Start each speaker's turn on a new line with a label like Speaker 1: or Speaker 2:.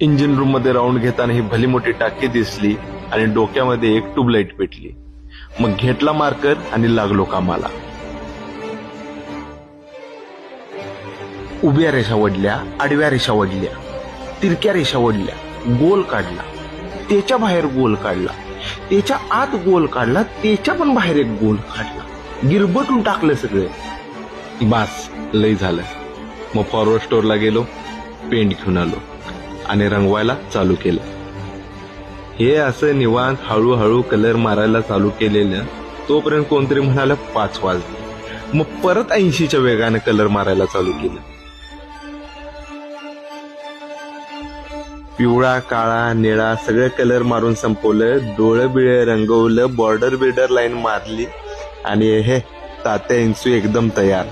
Speaker 1: Engine room मध्ये round घेताना ही भली मोठी टाकी दिसली आणि डोक्यामध्ये एक ट्यूबलाईट पेटली. मग घेतला मार्कर आणि लागलो कामाला. उभ्या रेषा वडल्या, आडव्या रेषा वडल्या, तिरक्या रेषा वडल्या, गोल काढला, त्याच्या बाहेर गोल काढला, त्याच्या आत गोल काढला, त्याच्या पण बाहेर एक गोल काढला, गिरबटून टाकलं सगळं. बास, लय झालं. मग फॉरवर्ड स्टोअरला गेलो, पेंट घेऊन आलो आणि रंगवायला चालू केलं. हे असं निवांत हळूहळू कलर मारायला चालू केलेलं तोपर्यंत कोणतरी म्हणालं 5 वाजले. मग परत 80च्या वेगाने कलर मारायला चालू केलं. पिवळा, काळा, निळा सगळे कलर मारून संपवलं. डोळे बिळे रंगवलं, बॉर्डर बिर्डर लाईन मारली आणि हे तात्या इंचू एकदम तयार.